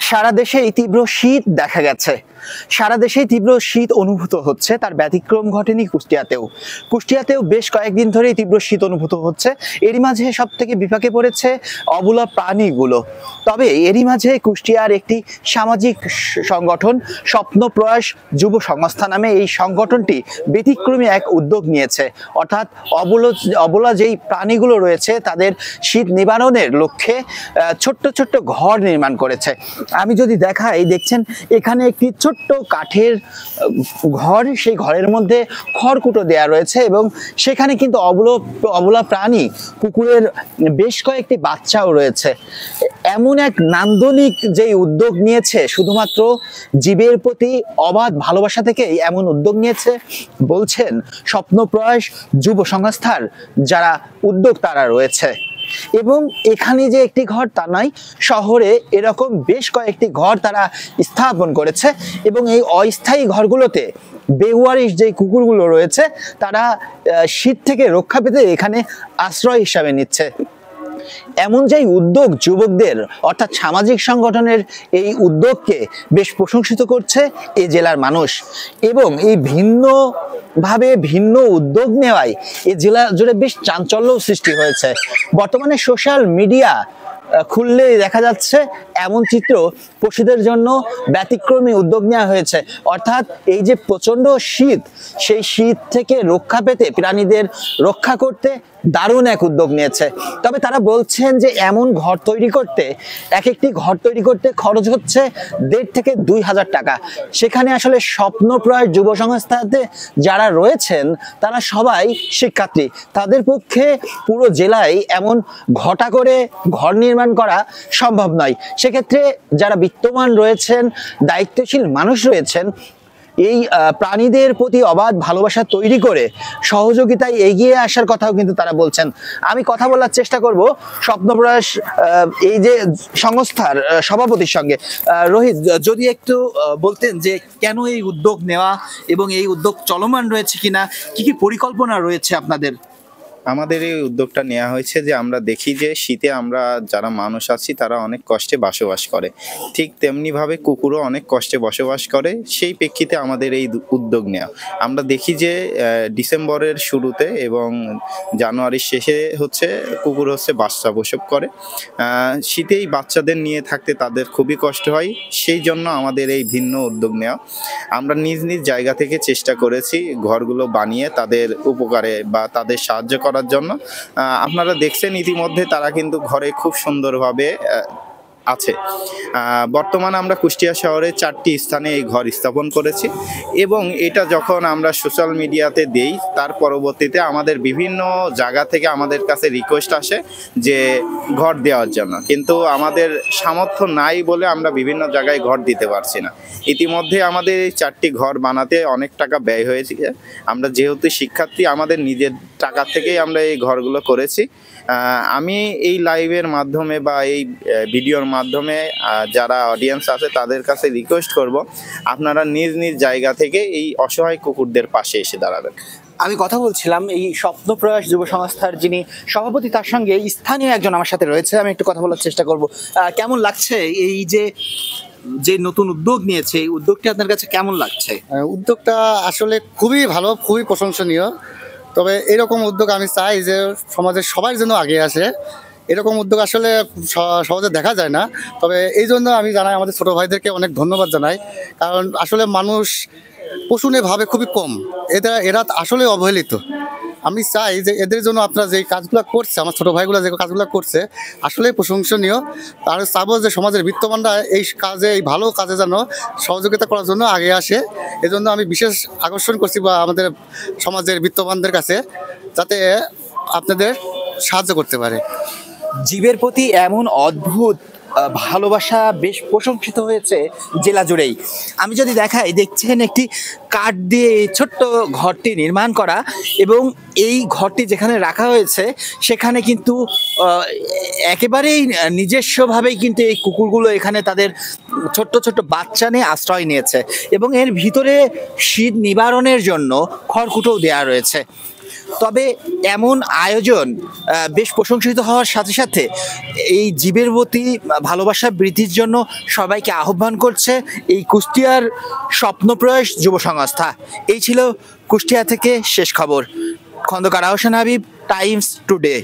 সারা দেশে এই তীব্র শীত দেখা গেছে। সারা দেশে তীব্র শীত অনুভূত হচ্ছে, তার ব্যতিক্রম ঘটেনি কুষ্টিয়াতেও বেশ কয়েকদিন ধরে তীব্র শীত অনুভূত হচ্ছে। এরই মাঝে সব থেকে বিপাকে পড়েছে অবলা প্রাণীগুলো। তবে এরই মাঝে কুষ্টিয়ার একটি সামাজিক সংগঠন স্বপ্নপ্রয়াস যুব সংস্থা নামে এই সংগঠনটি ব্যতিক্রমী এক উদ্যোগ নিয়েছে। অর্থাৎ অবলা যেই প্রাণীগুলো রয়েছে তাদের শীত নিবারণের লক্ষ্যে ছোট্ট ছোট্ট ঘর নির্মাণ করেছে। আমি যদি দেখাই, দেখছেন এখানে একটি ছোট্ট কাঠের ঘর, সেই ঘরের মধ্যে খড়কুটো দেয়া রয়েছে এবং সেখানে কিন্তু অবলা প্রাণী কুকুরের বেশ কয়েকটি বাচ্চাও রয়েছে। এমন এক নান্দনিক যেই উদ্যোগ নিয়েছে, শুধুমাত্র জীবের প্রতি অবাধ ভালোবাসা থেকেই এমন উদ্যোগ নিয়েছে বলছেন স্বপ্নপ্রয়াস যুব সংস্থার যারা উদ্যোক্তারা রয়েছে। এবং এখানে যে একটি ঘর তা নয়, শহরে এরকম বেশ কয়েকটি ঘর তারা স্থাপন করেছে এবং এই অস্থায়ী ঘরগুলোতে বেওয়ারিশ যে কুকুরগুলো রয়েছে তারা শীত থেকে রক্ষা পেতে এখানে আশ্রয় হিসাবে নিচ্ছে। এমন যে উদ্যোগ যুবকদের অর্থাৎ সামাজিক সংগঠনের এই উদ্যোগকে বেশ প্রশংসিত করছে এই জেলার মানুষ। এবং এই ভিন্ন উদ্যোগ নেওয়ায় এই জেলা জুড়ে বেশ চাঞ্চল্য সৃষ্টি হয়েছে। বর্তমানে সোশ্যাল মিডিয়া খুললে দেখা যাচ্ছে এমন চিত্র, পশুদের জন্য ব্যতিক্রমী উদ্যোগ নেওয়া হয়েছে। অর্থাৎ এই যে প্রচন্ড শীত, সেই শীত থেকে রক্ষা পেতে, প্রাণীদের রক্ষা করতে দারুণ এক উদ্যোগ নিয়েছে। তবে তারা বলছেন যে এমন ঘর তৈরি করতে, এক একটি ঘর তৈরি করতে খরচ হচ্ছে 1,500 থেকে 2,000 টাকা। সেখানে আসলে স্বপ্নপ্রয়াস যুব সংস্থাতে যারা রয়েছেন তারা সবাই শিক্ষার্থী, তাদের পক্ষে পুরো জেলায় এমন ঘটা করে ঘর নির্মাণ করা সম্ভব নয়। সেক্ষেত্রে যারা বিত্তমান রয়েছেন, দায়িত্বশীল মানুষ রয়েছেন, এই প্রাণীদের প্রতি অবাধ ভালোবাসা তৈরি করে সহযোগিতায় এগিয়ে আসার কথাও কিন্তু তারা বলছেন। আমি কথা বলার চেষ্টা করব স্বপ্নপ্রয়াস এই যে সংস্থার সভাপতির সঙ্গে। রোহিত, যদি একটু বলতেন যে কেন এই উদ্যোগ নেওয়া এবং এই উদ্যোগ চলমান রয়েছে কিনা, কি কি পরিকল্পনা রয়েছে আপনাদের? আমাদের এই উদ্যোগটা নেওয়া হয়েছে যে আমরা দেখি যে শীতে আমরা যারা মানুষ আছি তারা অনেক কষ্টে বসবাস করে, ঠিক তেমনিভাবে কুকুরও অনেক কষ্টে বসবাস করে। সেই প্রেক্ষিতে আমাদের এই উদ্যোগ নেওয়া। আমরা দেখি যে ডিসেম্বরের শুরুতে এবং জানুয়ারির শেষে কুকুর বাচ্চা প্রসব করে। শীতেই বাচ্চাদের নিয়ে থাকতে তাদের খুবই কষ্ট হয়। সেই জন্য আমাদের এই ভিন্ন উদ্যোগ নেওয়া। আমরা নিজ নিজ জায়গা থেকে চেষ্টা করেছি ঘরগুলো বানিয়ে তাদের উপকারে বা তাদের সাহায্য করার জন্য। আপনারা দেখছেন ইতিমধ্যে তারা কিন্তু ঘরে খুব সুন্দরভাবে আছে। বর্তমানে আমরা কুষ্টিয়া শহরে 4টি স্থানে এই ঘর স্থাপন করেছি এবং এটা যখন আমরা সোশ্যাল মিডিয়াতে দেই, তার পরবর্তীতে আমাদের বিভিন্ন জায়গা থেকে আমাদের কাছে রিকোয়েস্ট আসে যে ঘর দেওয়ার জন্য, কিন্তু আমাদের সামর্থ্য নাই বলে আমরা বিভিন্ন জায়গায় ঘর দিতে পারছি না। ইতিমধ্যে আমাদের এই 4টি ঘর বানাতে অনেক টাকা ব্যয় হয়েছে। আমরা যেহেতু শিক্ষার্থী, আমাদের নিজের টাকা থেকেই আমরা এই ঘরগুলো করেছি। আমি এই লাইভের মাধ্যমে বা এই ভিডিওর মাধ্যমে যারা অডিয়েন্স আছে তাদের কাছে রিকোয়েস্ট করব, আপনারা নিজ নিজ জায়গা থেকে এই অসহায় কুকুরদের পাশে এসে দাঁড়াবেন। আমি কথা বলছিলাম এই স্বপ্নপ্রয়াস যুব সংস্থার যিনি সভাপতি, তার সঙ্গে স্থানীয় একজন আমার সাথে রয়েছে। আমি একটু কথা বলার চেষ্টা করব। কেমন লাগছে এই যে নতুন উদ্যোগ নিয়েছে, এই উদ্যোগটি আপনার কাছে কেমন লাগছে? উদ্যোগটা আসলে খুবই ভালো, খুবই প্রশংসনীয়। তবে এরকম উদ্যোগ আমি চাই যে সমাজের সবার জন্য আগে আসে। এরকম উদ্যোগ আসলে সহজে দেখা যায় না। তবে এই জন্য আমি জানাই, আমাদের ছোটো ভাইদেরকে অনেক ধন্যবাদ জানাই। কারণ আসলে মানুষ পশু নিয়ে ভাবে খুবই কম, এরা আসলে অবহেলিত। আমি চাই যে এদের জন্য আপনারা যে কাজগুলো করছে, আমার ছোটো ভাইগুলো যে কাজগুলো করছে আসলে প্রশংসনীয়। আর চাবো যে সমাজের বিত্তমানরা এই কাজে, এই ভালো কাজে যেন সহযোগিতা করার জন্য আগে আসে। এজন্য আমি বিশেষ আকর্ষণ করছি বা আমাদের সমাজের বিত্তমানদের কাছে, যাতে আপনাদের সাহায্য করতে পারে। জীবের প্রতি এমন অদ্ভুত ভালোবাসা বেশ প্রশংসিত হয়েছে জেলা জুড়েই। আমি যদি দেখাই, দেখছেন একটি কাঠ দিয়ে ছোট্ট ঘরটি নির্মাণ করা এবং এই ঘরটি যেখানে রাখা হয়েছে সেখানে কিন্তু একেবারেই নিজস্বভাবেই কিন্তু এই কুকুরগুলো এখানে তাদের ছোট্ট ছোট্ট বাচ্চা নিয়ে আশ্রয় নিয়েছে এবং এর ভিতরে শীত নিবারণের জন্য খড়কুটোও দেওয়া রয়েছে। তবে এমন আয়োজন বেশ প্রশংসিত হওয়ার সাথে সাথে এই জীবের প্রতি ভালোবাসা বৃদ্ধির জন্য সবাইকে আহ্বান করছে এই কুষ্টিয়ার স্বপ্নপ্রয়াস যুব সংস্থা। এই ছিল কুষ্টিয়া থেকে শেষ খবর। Khandakar Ahsan Habib, Times today.